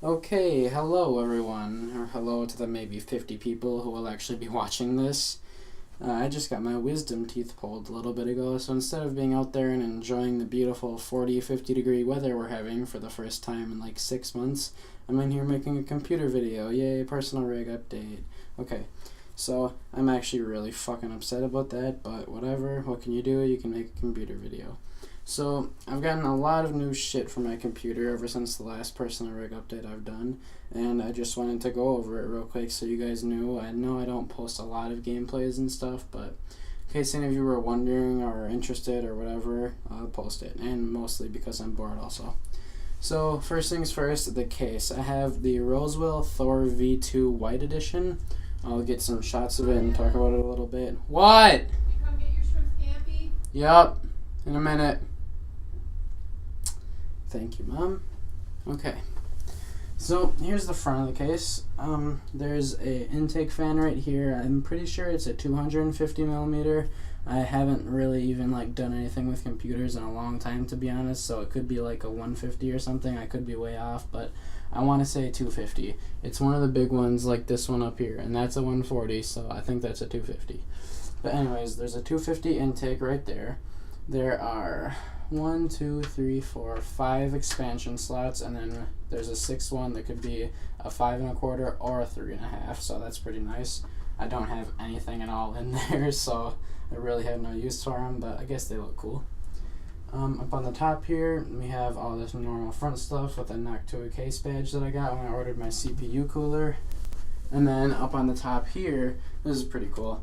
Okay, hello everyone, or hello to the maybe 50 people who will actually be watching this. I just got my wisdom teeth pulled a little bit ago, so instead of being out there and enjoying the beautiful 40, 50 degree weather we're having for the first time in like 6 months, I'm in here making a computer video. Yay, personal rig update. Okay, so I'm actually really fucking upset about that, but whatever, what can you do? You can make a computer video. So, I've gotten a lot of new shit for my computer ever since the last personal rig update I've done, and I just wanted to go over it real quick so you guys knew. I know I don't post a lot of gameplays and stuff, but in case any of you were wondering or interested or whatever, I'll post it, and mostly because I'm bored also. So, first things first, the case. I have the Roswell Thor V2 White Edition. I'll get some shots of it and talk about it a little bit. What? You come get your shrimp scampi? Yup, in a minute. Thank you, Mom. Okay. So here's the front of the case. There's a intake fan right here. I'm pretty sure it's a 250 millimeter. I haven't really even done anything with computers in a long time, to be honest. So it could be like a 150 or something. I could be way off, but I want to say 250. It's one of the big ones, like this one up here, and that's a 140. So I think that's a 250. But anyways, there's a 250 intake right there. There are 1, 2, 3, 4, 5 expansion slots, and then there's a sixth one that could be a 5 1/4 or a 3 1/2. So that's pretty nice. I don't have anything at all in there, so I really have no use for them, but I guess they look cool. Up on the top here, we have all this normal front stuff with a Noctua case badge that I got when I ordered my CPU cooler. And then up on the top here, this is pretty cool.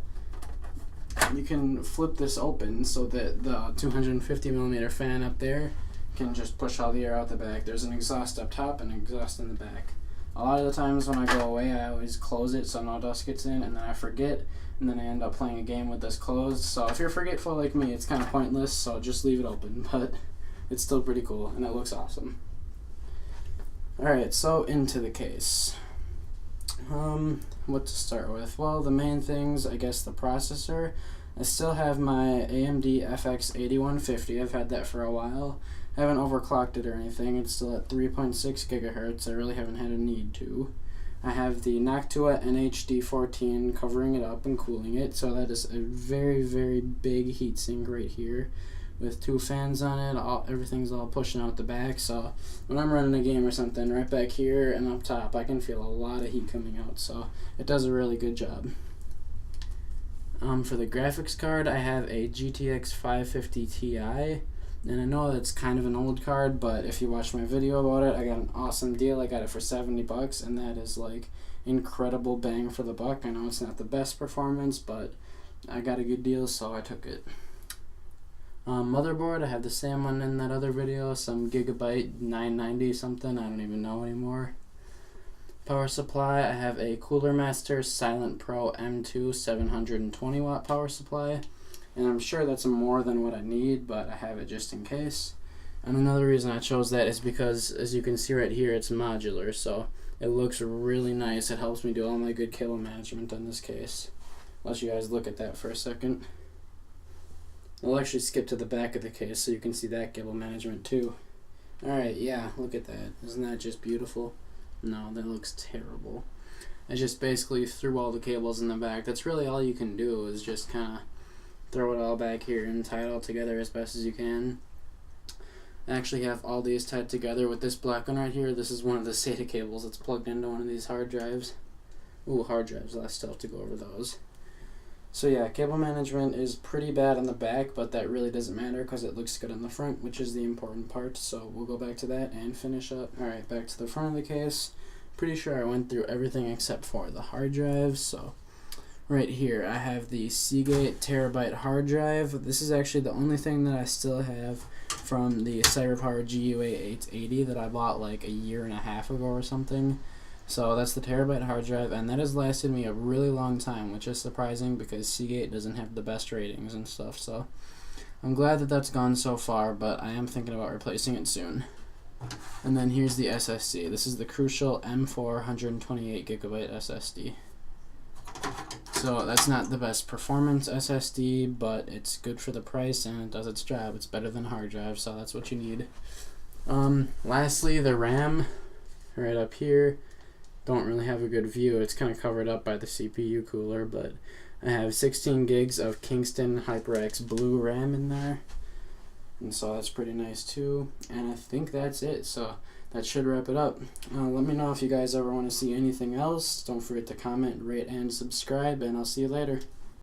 You can flip this open so that the 250 millimeter fan up there can just push all the air out the back. There's an exhaust up top and an exhaust in the back. A lot of the times when I go away, I always close it so no dust gets in, and then I forget, and then I end up playing a game with this closed. So if you're forgetful like me, it's kind of pointless, so just leave it open, but it's still pretty cool, and it looks awesome. Alright, so into the case. What to start with? Well, the main things, I guess the processor. I still have my AMD FX 8150. I've had that for a while. I haven't overclocked it or anything. It's still at 3.6 gigahertz. I really haven't had a need to. I have the Noctua NHD14 covering it up and cooling it. So that is a very, very big heatsink right here with 2 fans on it. Everything's all pushing out the back. So when I'm running a game or something, right back here and up top, I can feel a lot of heat coming out. So it does a really good job. For the graphics card, I have a GTX 550 Ti, and I know that's kind of an old card, but if you watch my video about it, I got an awesome deal. I got it for $70, and that is like incredible bang for the buck. I know it's not the best performance, but I got a good deal, so I took it. Motherboard, I have the same one in that other video, some Gigabyte 990 something, I don't even know anymore. Power supply, I have a Cooler Master Silent Pro M2 720 watt power supply, and I'm sure that's more than what I need, but I have it just in case. And another reason I chose that is because, as you can see right here, it's modular, so it looks really nice. It helps me do all my good cable management on this case. Let you guys look at that for a second. I'll actually skip to the back of the case so you can see that cable management too. Alright, yeah, look at that. Isn't that just beautiful? No, that looks terrible. I just basically threw all the cables in the back. That's really all you can do, is just kind of throw it all back here and tie it all together as best as you can. I actually have all these tied together with this black one right here. This is one of the SATA cables that's plugged into one of these hard drives. Ooh, hard drives. I still have to go over those. So yeah, cable management is pretty bad on the back, but that really doesn't matter because it looks good on the front, which is the important part. So we'll go back to that and finish up. Alright, back to the front of the case. Pretty sure I went through everything except for the hard drives. So right here, I have the Seagate Terabyte hard drive. This is actually the only thing that I still have from the CyberPower GUA 880 that I bought like a year and a half ago or something. So that's the Terabyte hard drive, and that has lasted me a really long time, which is surprising because Seagate doesn't have the best ratings and stuff. So I'm glad that that's gone so far, but I am thinking about replacing it soon. And then here's the SSD. This is the Crucial M4 128 gigabyte SSD. So that's not the best performance SSD, but it's good for the price and it does its job. It's better than hard drive, so that's what you need. Lastly, the RAM. right up here. Don't really have a good view. It's kind of covered up by the CPU cooler, but I have 16 gigs of Kingston HyperX Blue RAM in there. And so that's pretty nice too. And I think that's it. So that should wrap it up. Let me know if you guys ever want to see anything else. Don't forget to comment, rate, and subscribe, and I'll see you later.